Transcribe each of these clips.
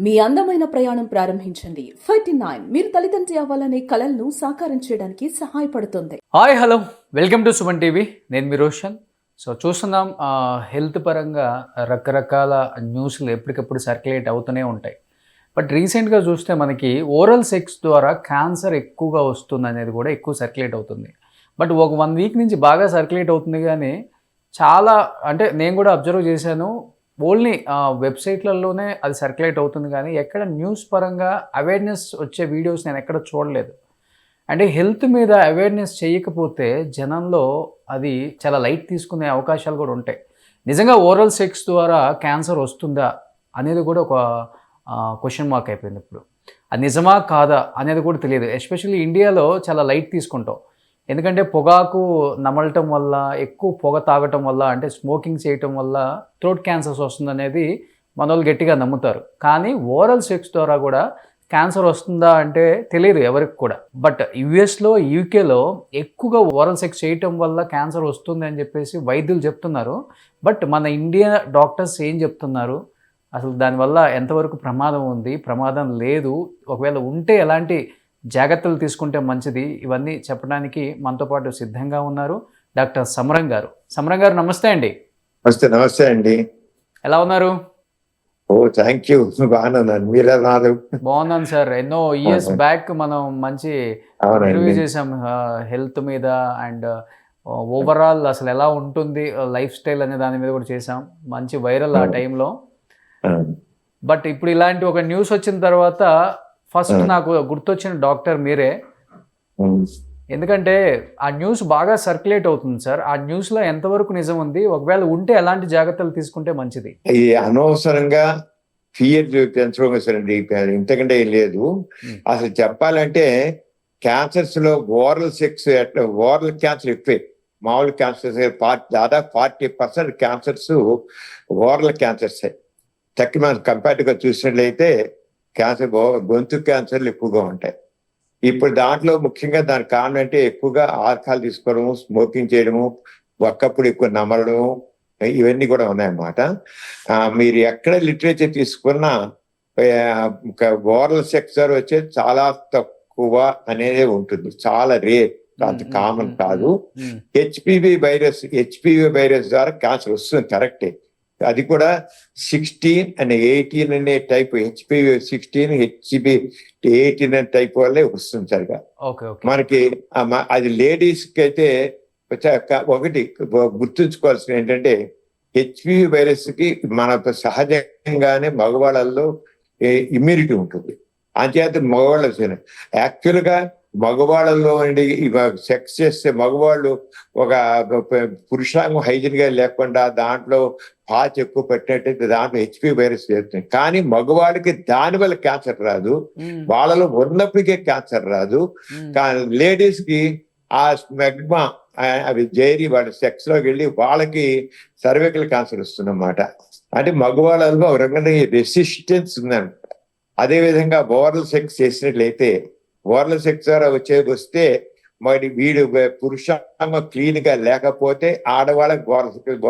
మీ అందమైన ప్రయాణం ప్రారంభించండి. 39 మీరు తల్లిదండ్రి అవ్వాలనే కలలను సాకారం చేయడానికి సహాయపడుతుంది. Hi hello welcome to Suman TV. నేను మీ రోషన్. సో చూస్తున్నాం హెల్త్ పరంగా రకరకాల న్యూస్లు ఎప్పటికప్పుడు సర్క్యులేట్ అవుతూనే ఉంటాయి. బట్ రీసెంట్గా చూస్తే మనకి ఓరల్ సెక్స్ ద్వారా క్యాన్సర్ ఎక్కువగా వస్తుంది అనేది కూడా ఎక్కువ సర్క్యులేట్ అవుతుంది. బట్ ఒక 1 వీక్ నుంచి బాగా సర్క్యులేట్ అవుతుంది, కానీ చాలా అంటే నేను కూడా అబ్జర్వ్ చేశాను, ఓన్లీ వెబ్సైట్లలోనే అది సర్క్యులేట్ అవుతుంది, కానీ ఎక్కడ న్యూస్ పరంగా అవేర్నెస్ వచ్చే వీడియోస్ నేను ఎక్కడ చూడలేదు. అంటే హెల్త్ మీద అవేర్నెస్ చేయకపోతే జనంలో అది చాలా లైట్ తీసుకునే అవకాశాలు కూడా ఉంటాయి. నిజంగా ఓరల్ సెక్స్ ద్వారా క్యాన్సర్ వస్తుందా అనేది కూడా ఒక క్వశ్చన్ మార్క్ అయిపోయింది ఇప్పుడు. అది నిజమా కాదా అనేది కూడా తెలియదు. ఎస్పెషల్లీ ఇండియాలో చాలా లైట్ తీసుకుంటాం. ఎందుకంటే పొగాకు నమలటం వల్ల, ఎక్కువ పొగ తాగటం వల్ల, అంటే స్మోకింగ్ చేయటం వల్ల థ్రోట్ క్యాన్సర్స్ వస్తుందనేది మన వాళ్ళు గట్టిగా నమ్ముతారు. కానీ ఓరల్ సెక్స్ ద్వారా కూడా క్యాన్సర్ వస్తుందా అంటే తెలియదు ఎవరికి కూడా. బట్ యుఎస్లో, యూకేలో ఎక్కువగా ఓరల్ సెక్స్ చేయటం వల్ల క్యాన్సర్ వస్తుంది అని చెప్పేసి వైద్యులు చెప్తున్నారు. బట్ మన ఇండియా డాక్టర్స్ ఏం చెప్తున్నారు, అసలు దానివల్ల ఎంతవరకు ప్రమాదం ఉంది, ప్రమాదం లేదు, ఒకవేళ ఉంటే ఎలాంటి జాగ్రత్తలు తీసుకుంటే మంచిది, ఇవన్నీ చెప్పడానికి మనతో పాటు సిద్ధంగా ఉన్నారు డాక్టర్ సమరం గారు. సమరం గారు నమస్తే అండి. నమస్తే అండి. ఎలా ఉన్నారు? Thank you. బాగున్నాను. మీరు ఎలా ఉన్నారు? బాగున్నాను సార్. ఎన్నో ఇయర్స్ బ్యాక్ మనం మంచి ఇంటర్వ్యూ చేసాం హెల్త్ మీద అండ్ ఓవరాల్ అసలు ఎలా ఉంటుంది లైఫ్ స్టైల్ అనే దాని మీద కూడా చేసాం. మంచి వైరల్ ఆ టైంలో. బట్ ఇప్పుడు ఇలాంటి ఒక న్యూస్ వచ్చిన తర్వాత ఫస్ట్ నాకు గుర్తొచ్చిన డాక్టర్ మీరే. ఎందుకంటే ఆ న్యూస్ బాగా సర్క్యులేట్ అవుతుంది సార్. ఆ న్యూస్లో ఎంతవరకు నిజం ఉంది, ఒకవేళ ఉంటే ఎలాంటి జాగ్రత్తలు తీసుకుంటే మంచిది? ఈ అనవసరంగా ఫియర్ పెంచుకోసరండి, ఇంతకంటే ఏం లేదు. అసలు చెప్పాలంటే క్యాన్సర్స్ లో ఓరల్ సెక్స్, ఓరల్ క్యాన్సర్ ఎక్కువే. మామూలు క్యాన్సర్స్ దాదాపు 40% క్యాన్సర్స్ ఓరల్ క్యాన్సర్స్. తక్కువ మనం కంపేర్డ్గా చూసినట్లయితే క్యాన్సర్ గొంతు క్యాన్సర్లు ఎక్కువగా ఉంటాయి. ఇప్పుడు దాంట్లో ముఖ్యంగా దానికి కారణం అంటే ఎక్కువగా ఆల్కహాల్ తీసుకోవడము, స్మోకింగ్ చేయడము, ఒక్కప్పుడు ఎక్కువ నమలడము, ఇవన్నీ కూడా ఉన్నాయన్నమాట. మీరు ఎక్కడ లిటరేచర్ తీసుకున్నా ఓరల్ సెక్స్ ద్వారా వచ్చేది చాలా తక్కువ అనేది ఉంటుంది, చాలా రేర్, అంత కామన్ కాదు. హెచ్పివి వైరస్ ద్వారా క్యాన్సర్ వస్తుంది, కరెక్టే. అది కూడా 16 and 18 అనే టైప్, హెచ్పివి 16, హెచ్పి 18 అనే టైప్ వల్లే వస్తుంది సరిగా మనకి. అది లేడీస్ కి అయితే ఒకటి గుర్తుంచుకోవాల్సిన ఏంటంటే, హెచ్పివి వైరస్ కి మన సహజంగానే మగవాళ్ళల్లో ఇమ్యూనిటీ ఉంటుంది. అంచేత మగవాళ్ళు యాక్చువల్గా మగవాళ్ళలో సెక్స్ చేస్తే మగవాళ్ళు ఒక పురుషాంగం హైజీన్ గా లేకుండా దాంట్లో పాచి ఎక్కువ పెట్టినట్టయితే దాంట్లో హెచ్పి వైరస్ చేస్తుంది. కానీ మగవాళ్ళకి దాని వల్ల క్యాన్సర్ రాదు, వాళ్ళలో ఉన్నప్పటికే క్యాన్సర్ రాదు. కానీ లేడీస్ కి ఆ స్మెగ్మా అవి చేరి వాళ్ళ సెక్స్ లోకి వెళ్ళి వాళ్ళకి సర్వైకల్ క్యాన్సర్ వస్తుందన్నమాట. అంటే మగవాళ్ళలో ఒక రకంగా రెసిస్టెన్స్ ఉందన్నమాట. అదేవిధంగా ఓరల్ సెక్స్ చేసినట్లయితే, ఓరల్ సెక్స్ ద్వారా వస్తే మరి వీడు పురుషాంగం క్లీన్ గా లేకపోతే ఆడవాళ్ళకి ఓరల్ సెక్స్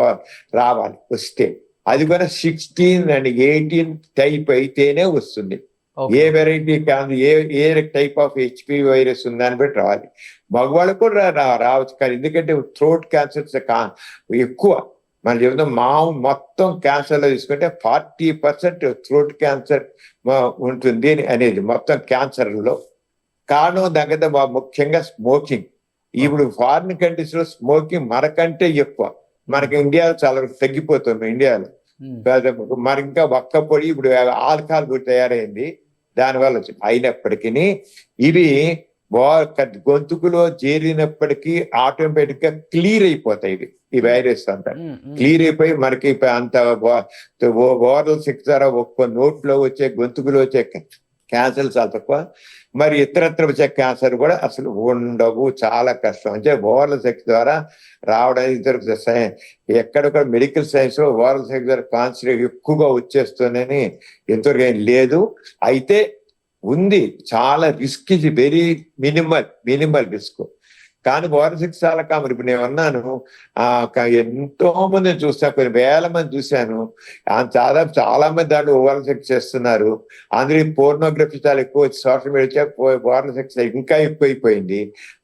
రావాలి వస్తే. అది కూడా 16 and 18 టైప్ అయితేనే వస్తుంది. ఏ వెరైటీ కాదు, ఏ టైప్ ఆఫ్ హెచ్పి వైరస్ ఉందని బట్టి రావాలి. మగవాళ్ళకు కూడా రావచ్చు, కానీ ఎందుకంటే థ్రోట్ క్యాన్సర్స్ ఎక్కువ. మనం చెబుతాం మొత్తం క్యాన్సర్ లో తీసుకుంటే 40% థ్రోట్ క్యాన్సర్ ఉంటుంది అనేది మొత్తం క్యాన్సర్లో. కారణం దానికంటే ముఖ్యంగా స్మోకింగ్. ఇప్పుడు ఫారిన్ కంట్రీస్ లో స్మోకింగ్ మనకంటే ఎక్కువ. మనకి ఇండియాలో చాలా తగ్గిపోతుంది. ఇండియాలో మరి ఇంకా ఒక్క పొడి ఇప్పుడు ఆల్కహాల్ తయారైంది దానివల్ల. అయినప్పటికీ ఇవి గొంతుకులో చేరినప్పటికీ ఆటోమేటిక్ గా క్లియర్ అయిపోతాయి. ఈ వైరస్ అంతా క్లియర్ అయిపోయి మనకి అంత ఓరల్ సెక్స్ ద్వారా ఒక్క నోట్లో వచ్చే, గొంతుకులో వచ్చే క్యాన్సర్ చాలా తక్కువ. మరి ఇతరత్ర వచ్చే క్యాన్సర్ కూడా అసలు ఉండవు, చాలా కష్టం. అంటే ఓరల్ సెక్స్ ద్వారా రావడానికి ఎక్కడొక్కడ మెడికల్ సైన్స్ లో ఓరల్ సెక్స్ ద్వారా క్యాన్సర్ ఎక్కువగా వచ్చేస్తుందని ఎంతవరకు ఏం లేదు. అయితే ఉంది, చాలా రిస్క్, ఇది వెరీ మినిమల్ రిస్క్. కానీ ఓరల్ సెక్స్ చాలా కామన్. ఇప్పుడు నేను అన్నాను ఎంతో మందిని చూస్తాను, కొన్ని వేల మంది చూశాను. చాలా మంది దాంట్లో ఓరల్ సెక్స్ చేస్తున్నారు. అందులో పోర్నోగ్రఫీ చాలా ఎక్కువ వచ్చి సోషల్ మీడియా ఓరల్ సెక్స్ ఇంకా ఎక్కువైపోయింది.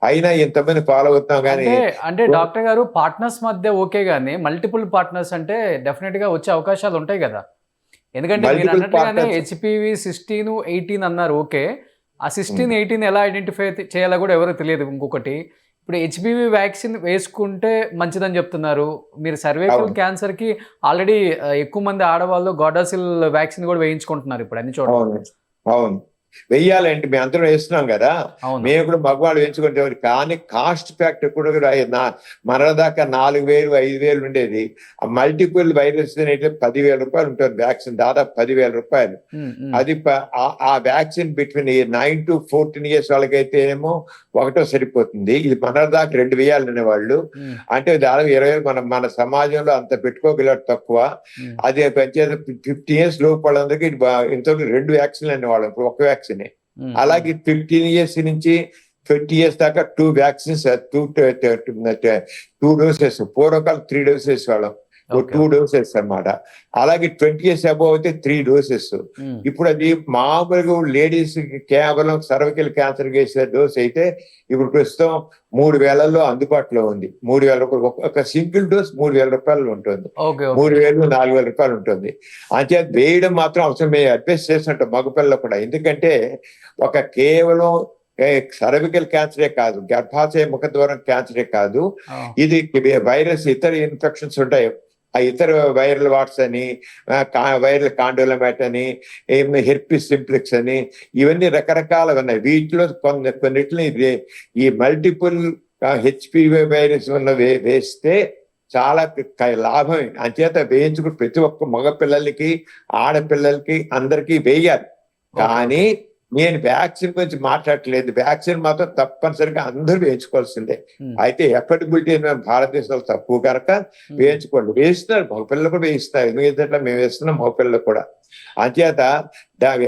అయినా ఇంతమంది ఫాలో అవుతాం కానీ అంటే డాక్టర్ గారు పార్ట్నర్స్ మధ్య ఓకే గానీ మల్టిపుల్ పార్ట్నర్స్ అంటే డెఫినెట్ గా వచ్చే అవకాశాలు ఉంటాయి కదా. ఎందుకంటే మీరు Multiple అన్నట్లుగానే partners. హెచ్పివి 16, 18 అన్నారు ఓకే. ఆ 16, 18 ఎలా ఐడెంటిఫై చేయాలో కూడా ఎవరో తెలియదు. ఇంకొకటి ఇప్పుడు హెచ్పివి వ్యాక్సిన్ వేసుకుంటే మంచిదని చెప్తున్నారు. మీరు సర్వైకల్ అవును. క్యాన్సర్కి ఆల్రెడీ ఎక్కువ మంది ఆడవాళ్ళు గార్డాసిల్ వ్యాక్సిన్ కూడా వేయించుకుంటున్నారు ఇప్పుడు అన్ని చోట్ల. అవును అవును వెయ్యాలంటే మేము అందరం వేస్తున్నాం కదా. అవును. మేము కూడా మగవాళ్ళు వేయించుకుంటే కానీ కాస్ట్ ఫ్యాక్టర్ కూడా మనదాకా 4,000, 5,000 ఉండేది. ఆ మల్టిపుల్ వైరస్ అయితే 10,000 రూపాయలు ఉంటుంది వ్యాక్సిన్, దాదాపు 10,000 రూపాయలు. అది ఆ వ్యాక్సిన్ బిట్వీన్ 9 to 14 years వాళ్ళకైతే ఏమో ఒకటో సరిపోతుంది. ఇది మనదాకా 2 వేయాలనే వాళ్ళు అంటే దాదాపు 20 మన సమాజంలో అంత పెట్టుకోగలరు తక్కువ. అది 15 years లోపు వాళ్ళందరికీ ఇంతవరకు 2 వ్యాక్సిన్లు అనేవాళ్ళం, ఇప్పుడు ఒక వ్యాక్సిన్. అలాగే 15 years నుంచి 20 years దాకా 2 వ్యాక్సిన్స్, 2 డోసెస్. పూర్వకాలం 3 డోసెస్ వాళ్ళం, 2 డోసెస్ అన్నమాట. అలాగే 20 years అబోవ్ అయితే 3 డోసెస్. ఇప్పుడు అది మామూలుగా లేడీస్ కేవలం సర్వికల్ క్యాన్సర్ వేసే డోస్ అయితే ఇప్పుడు ప్రస్తుతం 3,000లో అందుబాటులో ఉంది. 3,000 రూపాయలు ఒక సింగిల్ డోస్ 3,000 రూపాయలు ఉంటుంది. 3,000, 4,000 రూపాయలు ఉంటుంది. అంటే వేయడం మాత్రం అవసరం. మేము అడ్వైస్ చేస్తుంటాం మగపిల్లలు కూడా. ఎందుకంటే ఒక కేవలం సర్వికల్ క్యాన్సరే కాదు, గర్భాశయ ముఖద్వారం క్యాన్సరే కాదు, ఇది వైరస్ ఇతర ఇన్ఫెక్షన్స్ ఉంటాయి. ఆ ఇతర వైరల్ వాట్స్ అని, వైరల్ కాండోలమైట్ అని, హెర్పిస్ సింప్లెక్స్ అని, ఇవన్నీ రకరకాలు ఉన్నాయి. వీటిలో కొన్నిటిని ఈ మల్టిపుల్ హెచ్పివి వైరస్ ఉన్న వేస్తే చాలా లాభమే. అంచేత వేయించుకుని ప్రతి ఒక్క మగ పిల్లలకి ఆడపిల్లలకి అందరికీ వేయాలి. కానీ నేను వ్యాక్సిన్ గురించి మాట్లాడట్లేదు. వ్యాక్సిన్ మాత్రం తప్పనిసరిగా అందరూ వేయించుకోవాల్సిందే. అయితే ఎఫర్డబిలిటీ భారతదేశంలో తక్కువ కనుక వేయించుకోండి. వేస్తున్నారు, మగపిల్లలు కూడా వేయిస్తున్నారు. ఎందుకంటే మేము వేస్తున్నాం మగపిల్లలు కూడా. అంచేత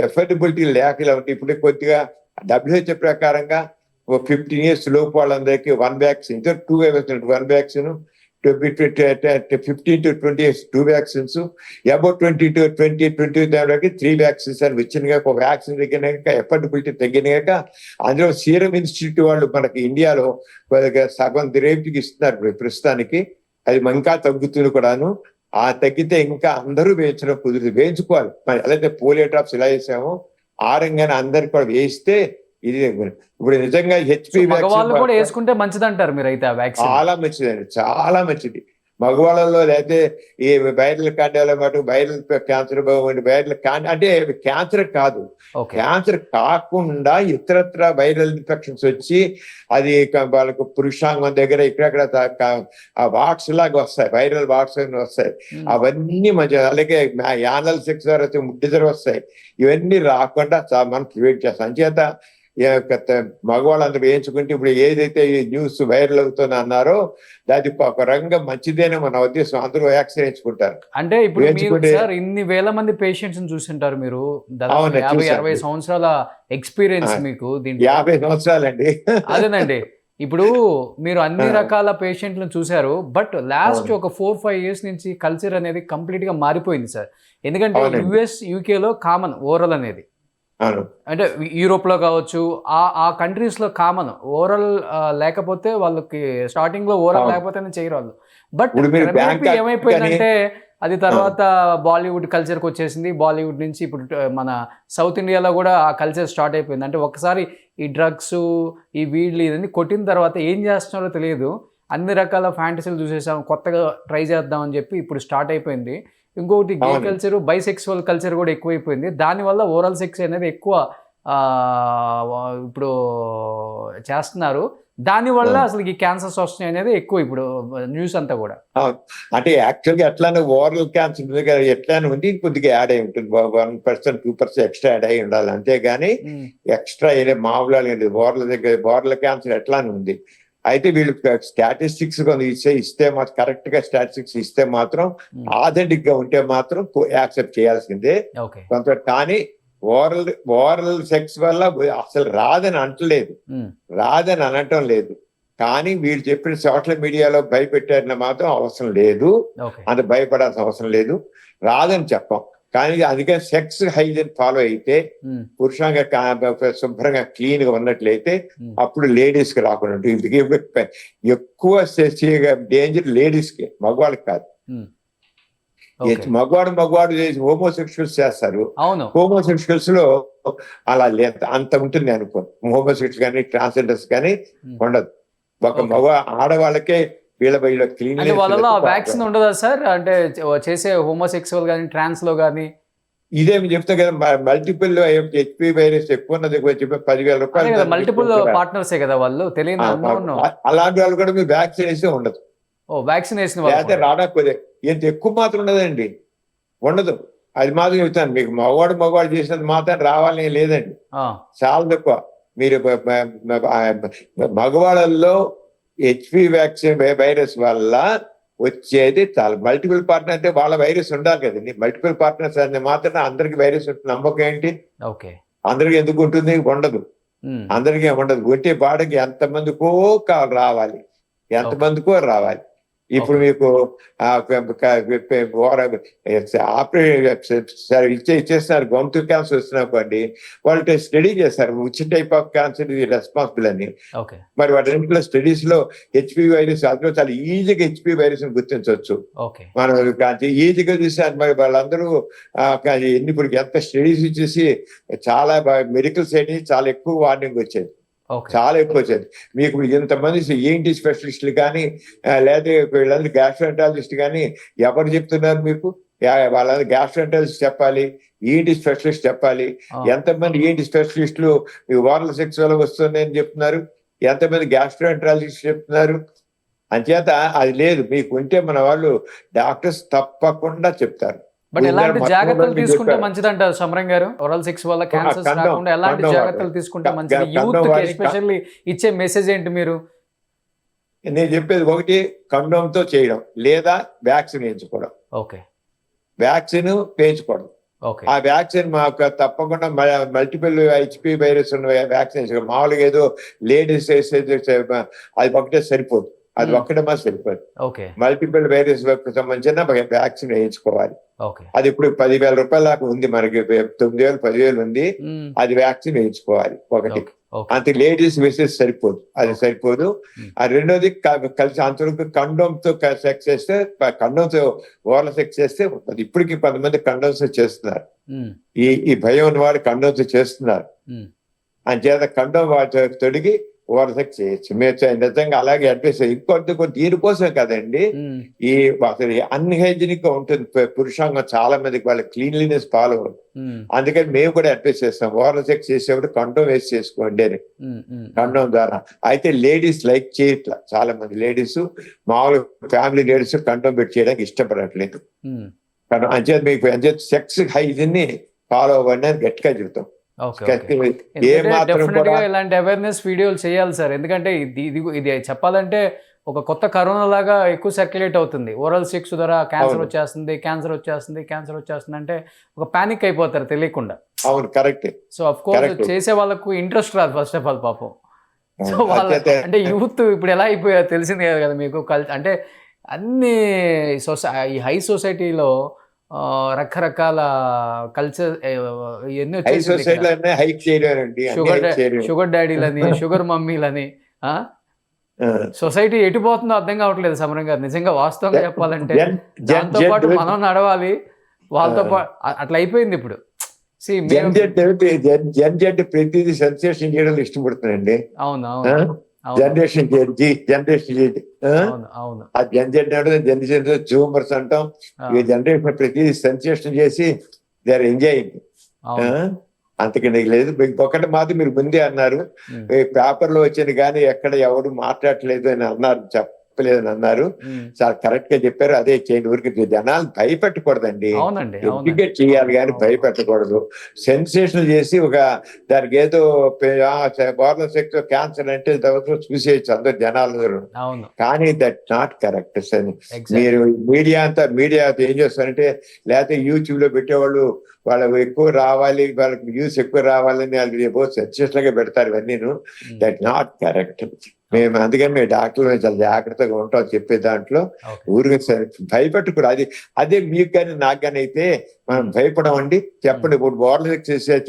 ఎఫర్డబిలిటీ లేక ఇలా ఉంటే ఇప్పుడు కొద్దిగా WHO ప్రకారంగా 15 years లోపు వాళ్ళందరికీ 1 vaccine, 2 1 vaccine, 15 to 20 years 2 vaccines, about 20 to 23 3 vaccines అని వచ్చినాక ఒక వ్యాక్సిన్ తగ్గినాక ఎఫర్డబిలిటీ తగ్గినాక అందులో సీరం ఇన్స్టిట్యూట్ వాళ్ళు మనకి ఇండియాలో సగం రేటుకి ఇస్తున్నారు ప్రస్తుతానికి. అది ఇంకా తగ్గుతుంది కూడాను. ఆ తగ్గితే ఇంకా అందరూ వేయించడం కుదురుతుంది. వేయించుకోవాలి. మరి ఎలా పోలియో డ్రాప్స్ ఇలా వేసామో ఆ రంగానే అందరికి కూడా వేయిస్తే ఇది ఇప్పుడు నిజంగా హెచ్పివి వ్యాక్సిన్ వేసుకుంటే మంచిది అంటారు మీరు అయితే. ఆ వ్యాక్సిన్ చాలా మంచిదండి, చాలా మంచిది. మగవాళ్ళలో లేకపోతే ఈ వైరల్ కార్డియాలమైట్, వైరల్ క్యాన్సర్, వైరల్ అంటే క్యాన్సర్ కాదు, క్యాన్సర్ కాకుండా ఇతరత్ర వైరల్ ఇన్ఫెక్షన్స్ వచ్చి అది వాళ్ళకు పురుషాంగం దగ్గర ఇక్కడక్కడ వాట్స్ లాగా వస్తాయి, వైరల్ వాట్స్ వస్తాయి. అవన్నీ మంచి. అలాగే యానల్ సెక్స్ ముడ్డిదర వస్తాయి. ఇవన్నీ రాకుండా మనం ప్రివెంట్ చేస్తాం. అంచేత మగవాళ్ళందరూ వేయించుకుంటే ఇప్పుడు ఏదైతే ఈ న్యూస్ వైరల్ అవుతుంది అన్నారో దాని ఒక రంగం మంచిదేనే మన ఉద్దేశం. అందరూ వ్యాక్సిన్ వేయించుకుంటారు. అంటే ఇప్పుడు సార్ ఇన్ని వేల మంది పేషెంట్స్ చూసింటారు మీరు, 50-60 సంవత్సరాల ఎక్స్పీరియన్స్ మీకు దీంట్లో. 50 సంవత్సరాలండి. అదేనండి. ఇప్పుడు మీరు అన్ని రకాల పేషెంట్లను చూశారు. బట్ లాస్ట్ ఒక 4-5 years నుంచి కల్చర్ అనేది కంప్లీట్ గా మారిపోయింది సార్. ఎందుకంటే US, UKలో కామన్ ఓరల్ అనేది. అంటే యూరోప్లో కావచ్చు, ఆ కంట్రీస్లో కామన్ ఓరల్ లేకపోతే వాళ్ళకి స్టార్టింగ్ లో ఓరల్ లేకపోతే చేయరు వాళ్ళు. బట్ ఏమైపోయిందంటే అది తర్వాత బాలీవుడ్ కల్చర్కి వచ్చేసింది. బాలీవుడ్ నుంచి ఇప్పుడు మన సౌత్ ఇండియాలో కూడా ఆ కల్చర్ స్టార్ట్ అయిపోయింది. అంటే ఒకసారి ఈ డ్రగ్స్, ఈ వీళ్ళు ఇవన్నీ కొట్టిన తర్వాత ఏం చేస్తున్నారో తెలియదు. అన్ని రకాల ఫ్యాంటసీలు చూసేసాం, కొత్తగా ట్రై చేద్దామని చెప్పి ఇప్పుడు స్టార్ట్ అయిపోయింది. ఇంకొకటి గే కల్చర్, బైసెక్సువల్ కల్చర్ కూడా ఎక్కువైపోయింది. దానివల్ల ఓరల్ సెక్స్ అనేది ఎక్కువ ఇప్పుడు చేస్తున్నారు. దానివల్ల అసలు ఈ క్యాన్సర్స్ వస్తున్నాయి అనేది ఎక్కువ ఇప్పుడు న్యూస్ అంతా కూడా. అంటే యాక్చువల్గా ఎట్లానే ఓరల్ క్యాన్సర్ ఎట్లానే ఉంది, కొద్దిగా యాడ్ అయి ఉంటుంది. 1%, 2% ఎక్స్ట్రా యాడ్ అయి ఉండాలి. అంతేగాని ఎక్స్ట్రా మామూలు ఓరల్ క్యాన్సర్ ఎట్లానే ఉంది. అయితే వీళ్ళు స్టాటిస్టిక్స్ ఇస్తే మాత్రం కరెక్ట్ గా స్టాటిస్టిక్స్ ఇస్తే మాత్రం ఆథెంటిక్ గా ఉంటే మాత్రం యాక్సెప్ట్ చేయాల్సిందే కొంత. కానీ ఓరల్ సెక్స్ వల్ల అసలు రాదని అనటం లేదు, రాదని అనటం లేదు. కానీ వీళ్ళు చెప్పిన సోషల్ మీడియాలో భయపెట్టారన్న మాత్రం అవసరం లేదు. ఓకే. అంత భయపడాల్సిన అవసరం లేదు. రాదని చెప్పం. కానీ అందుకని సెక్స్ హైజీన్ ఫాలో అయితే పురుషాంగ శుభ్రంగా క్లీన్ గా ఉన్నట్లయితే అప్పుడు లేడీస్ కి రాకుండా ఉంటుంది. ఎక్కువ డేంజర్ లేడీస్ కి, మగవాళ్ళకి కాదు. మగవాడు చేసి హోమోసెక్షువల్స్ చేస్తారు. హోమోసెక్షువల్స్ లో అలా అంత ఉంటుంది అనుకో. హోమోసెక్షువల్స్ కానీ ట్రాన్స్జెండర్స్ కానీ ఉండదు. ఒక మగ ఆడవాళ్ళకే వీళ్ళ క్లీన్. వాళ్ళలో వ్యాక్సిన్ ఉండదా సార్? అంటే చేసే హోమోసెక్సువల్ కానీ ట్రాన్స్ లో కానీ ఇదేమి చెప్తా కదా, మల్టిపుల్ హెచ్పి వైరస్ ఎక్కువ ఉన్నది 10,000 రూపాయలు. మల్టిపుల్ పార్ట్నర్సే కదా వాళ్ళు, తెలియదు. అలాంటి వాళ్ళు కూడా మీరు వ్యాక్సినేషన్ ఉండదు. వ్యాక్సినేషన్ లేకపోతే రాకపోతే ఎంత ఎక్కువ మాత్రం ఉండదండి, ఉండదు. అది మాత్రం చెప్తాను మీకు. మగవాడు చేసినది మాత్రం రావాలని లేదండి, చాలా తక్కువ. మీరు మగవాళ్ళల్లో హెచ్పి వ్యాక్సిన్ వైరస్ వల్ల వచ్చేది చాలా. మల్టిపుల్ పార్ట్నర్ అంటే వాళ్ళ వైరస్ ఉండాలి కదండి. మల్టిపుల్ పార్ట్నర్స్ అనే మాత్రం అందరికి వైరస్ ఉంటుంది నమ్మకం ఏంటి? అందరికి ఎందుకు ఉంటుంది? ఉండదు. అందరికీ ఉండదు. ఉంటే బాడీకి ఎంతమందికో రావాలి, ఎంతమందికో రావాలి. ఇప్పుడు మీకు ఇచ్చేస్తున్నారు గొంతు క్యాన్సర్ వస్తున్నప్పండి, వాళ్ళు స్టడీ చేస్తారు విచ్ టైప్ ఆఫ్ క్యాన్సర్ ఇది రెస్పాన్సిబుల్ అని. మరి వాటి స్టడీస్ లో హెచ్పి వైరస్, అందులో చాలా ఈజీగా హెచ్పి వైరస్ ని గుర్తించవచ్చు మనం. ఈజీగా చూసారు. మరి వాళ్ళందరూ ఇప్పుడు ఎంత స్టడీస్ ఇచ్చేసి చాలా మెడికల్ సైడ్ నుంచి చాలా ఎక్కువ వార్నింగ్ వచ్చేది, చాలా ఎక్కువ వచ్చేది. మీకు ఇంతమంది ఏంటి స్పెషలిస్టులు కానీ లేదా వీళ్ళందరూ గ్యాస్ట్రోఎంటాలజిస్ట్ కానీ ఎవరు చెప్తున్నారు మీకు? వాళ్ళందరూ గ్యాస్ట్రోఎంటాలజిస్ట్ చెప్పాలి, ఏంటి స్పెషలిస్ట్ చెప్పాలి. ఎంతమంది ఏంటి స్పెషలిస్టులు మీకు ఓరల్ సెక్స్ వల్ల వస్తుందని చెప్తున్నారు? ఎంతమంది గ్యాస్ట్రోఎంటాలజిస్ట్ చెప్తున్నారు? అంచేత అది లేదు. మీకు ఉంటే మన వాళ్ళు డాక్టర్స్ తప్పకుండా చెప్తారు. బట్ ఎలాంటి జాగ్రత్తలు తీసుకుంటే మంచిది అంటారు సమరం గారు? ఓరల్ సెక్స్ వల్ల క్యాన్సర్స్ రాకుండా ఎలాంటి జాగ్రత్తలు తీసుకుంటే మంచిది? యూత్ కి ఎస్పెషల్లీ ఇచ్చే మెసేజ్ ఏంటి మీరు? నేను చెప్పేది ఒకటి, కండోమ్ తో చేయడం లేదా వ్యాక్సిన్ వేయించుకోవడం. వ్యాక్సిన్ వేయించుకోవడం. ఆ వ్యాక్సిన్ మాకు తప్పకుండా మల్టిపుల్ హెచ్పి వైరస్ ఉన్న వ్యాక్సిన్ వేసుకోవడం. మామూలుగా ఏదో లేడీస్ అది ఒకటే సరిపోదు, అది ఒక్కటే మాత్రం సరిపోదు. మల్టిపుల్ వైరస్ సంబంధించిన వ్యాక్సిన్ వేయించుకోవాలి. అది ఇప్పుడు 10,000 రూపాయల దాకా ఉంది మనకి, 9,000 10,000 ఉంది. అది వ్యాక్సిన్ వేయించుకోవాలి ఒకటి. అంత లేడీస్ వేసేసి సరిపోదు, అది సరిపోదు. ఆ రెండోది కలిసి అంతవరకు కండోమ్ తో సెక్స్ చేస్తే, కండోమ్ తో ఓరల్ సెక్స్ చేస్తే ఉంటుంది. ఇప్పటికి 10 కండోమ్స్ చేస్తున్నారు. ఈ భయం ఉన్న వాడు కండోమ్స్ చేస్తున్నారు. అంచేత కండోమ్ వాటి తొడిగి ఓవర్ సెక్స్ చేయొచ్చు. మీరు నిజంగా అలాగే అడ్వైస్. ఇంకొంత దీనికోసం కదండి, ఈ అసలు అన్హైజీనిక్ గా ఉంటుంది పురుషాంగం. చాలా మందికి వాళ్ళ క్లీన్లీనెస్ ఫాలో అవ్వదు. అందుకని మేము కూడా అడ్వైస్ చేస్తాం, ఓవర్ సెక్స్ చేసేప్పుడు కండోమ్ వేసి చేసుకోండి అని, కండోమ్ ద్వారా. అయితే లేడీస్ లైక్ చేయట్లా. చాలా మంది లేడీస్, మామూలు ఫ్యామిలీ లేడీస్ కండోమ్ పెట్టి చేయడానికి ఇష్టపడట్లేదు. అంచేత మీకు సెక్స్ హైజీన్ ని ఫాలో అవ్వండి అని గట్టిగా చెబుతాం. ఇలాంటి అవేర్నెస్ వీడియోలు చేయాలి సార్. ఎందుకంటే ఇది చెప్పాలంటే ఒక కొత్త కరోనా లాగా ఎక్కువ సర్క్యులేట్ అవుతుంది. ఓరల్ సెక్స్ ద్వారా క్యాన్సర్ వచ్చేస్తుంది అంటే ఒక పానిక్ అయిపోతారు తెలియకుండా. అవును, కరెక్ట్. సో అఫ్ కోర్స్ చేసే వాళ్ళకు ఇంట్రెస్ట్ రాదు ఫస్ట్ ఆఫ్ ఆల్ పాపం. సో వాళ్ళ అంటే యూత్ ఇప్పుడు ఎలా అయిపోయారు తెలిసింది కదా మీకు. అంటే అన్ని ఈ హై సొసైటీలో రకరకాల కల్చర్ ఎన్ని వచ్చేసి షుగర్ డాడీలని, షుగర్ మమ్మీలని. సొసైటీ ఎటుపోతుందో అర్థం కావట్లేదు సమరం గారు. నిజంగా వాస్తవంగా చెప్పాలంటే దాంతో పాటు మనం నడవాలి, వాళ్ళతో పాటు. అట్లా అయిపోయింది ఇప్పుడు. ప్రతిదీ సెన్సేషన్ చేయడం ఇష్టపడుతుందండి. అవును. జనరేషన్ ఆ జనరేషన్ జూమర్స్ అంటాం. ఈ జనరేషన్ ప్రతిదీ సెన్సేషన్ చేసి దే ఆర్ ఎంజాయింగ్. అంతకంటే లేదు. ఒకటి మాత్రం మీరు ముందే అన్నారు, పేపర్ లో వచ్చింది కానీ ఎక్కడ ఎవరు మాట్లాడలేదు అని అన్నారు, చెప్పలేదని అన్నారు. చాలా కరెక్ట్ గా చెప్పారు. అదే చేయండి. ఊరికి జనాలు భయపెట్టకూడదండి, ఎడ్యుకేట్ చేయాలి కానీ భయపెట్టకూడదు. సెన్సేషన్ చేసి ఒక దానికి ఏదో ఓరల్ సెక్స్ క్యాన్సర్ అంటే చూసేయచ్చు అందరు జనాలందరూ. కానీ దట్ నాట్ కరెక్ట్. మీరు మీడియా ఏం చేస్తారంటే, లేకపోతే యూట్యూబ్ లో పెట్టేవాళ్ళు వాళ్ళకు ఎక్కువ రావాలి, వాళ్ళకి వ్యూస్ ఎక్కువ రావాలని వాళ్ళు సెన్సేషన్ లాగా పెడతారు. ఇవన్నీ దట్ నాట్ కరెక్ట్. మేము అందుకని మేము డాక్టర్లు చాలా జాగ్రత్తగా ఉంటాం చెప్పే దాంట్లో. ఓకే. ఊరికి భయపెట్టకూడదు. అదే మీకు కానీ నాకు కానీ అయితే మనం భయపడమండి. చెప్పండి, ఇప్పుడు బోర్లు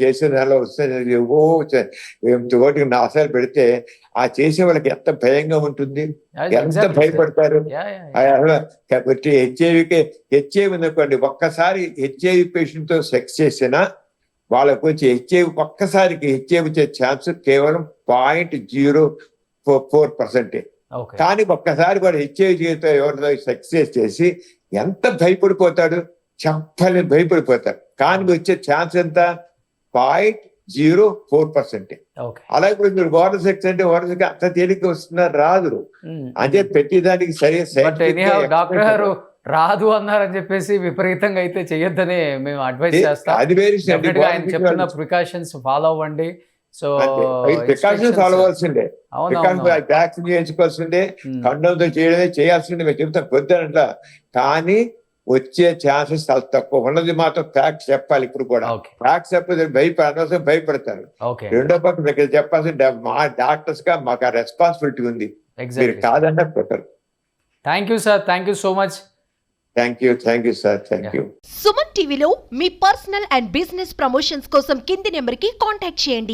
చేసే నెల వస్తే ఓటికి నాసాలు పెడితే ఆ చేసే వాళ్ళకి ఎంత భయంగా ఉంటుంది, ఎంత భయపడతారు. కాబట్టి హెచ్ఐవి ఉందనుకోండి, ఒక్కసారి హెచ్ఐవి పేషెంట్ తో సెక్స్ చేసినా వాళ్ళకు వచ్చి హెచ్ఐవి ఒక్కసారికి హెచ్ఐవి వచ్చే ఛాన్స్ కేవలం 0.04%. కానీ ఒక్కసారి వాడు హెచ్ఐవితో ఎవరితో సక్సెస్ చేసి ఎంత భయపడిపోతాడు, చెప్పలేని భయపడిపోతాడు. కానీ వచ్చే ఛాన్స్ ఎంత? 0.04%. అలాగే ఇప్పుడు మీరు ఓరల్ సెక్స్ అంటే ఓరల్ సెక్స్ అంత తేలిక వస్తున్నా రాదు. అంటే ప్రతిదానికి డాక్టర్ గారు రాదు అన్నారని చెప్పేసి విపరీతంగా అయితే చెయ్యొద్దని మేము అడ్వైస్ చేస్తాం. అది వేరే ఆయన చెప్తున్న ప్రికాషన్స్ ఫాలో అవ్వండి. సో ప్రికాషన్స్ ఫాలో అవ్వాల్సిందే, వ్యాక్సిన్ చేయించుకోవాల్సిందే, కండంతో చేయడమే చేయాల్సిందే. మేము చెప్తాం పొద్దునంట. కానీ వచ్చే ఛాన్సెస్ చాలా తక్కువ. ఉన్నది మాత్రం ఫ్యాక్ట్ చెప్పాలి. ఇప్పుడు కూడా ఫ్యాక్ట్ చెప్పేది అనవసరం భయపడతారు. రెండో పక్క మీకు చెప్పాల్సింది మా డాక్టర్స్ గా మాకు ఆ రెస్పాన్సిబిలిటీ ఉంది. మీరు కాదన్నా పెట్టరు. Thank you sir, thank you so much. Thank you sir, thank you. Suman టీవీలో మీ పర్సనల్ అండ్ బిజినెస్ ప్రమోషన్స్ కోసం కింది నెంబర్కి కాంటాక్ట్ చేయండి.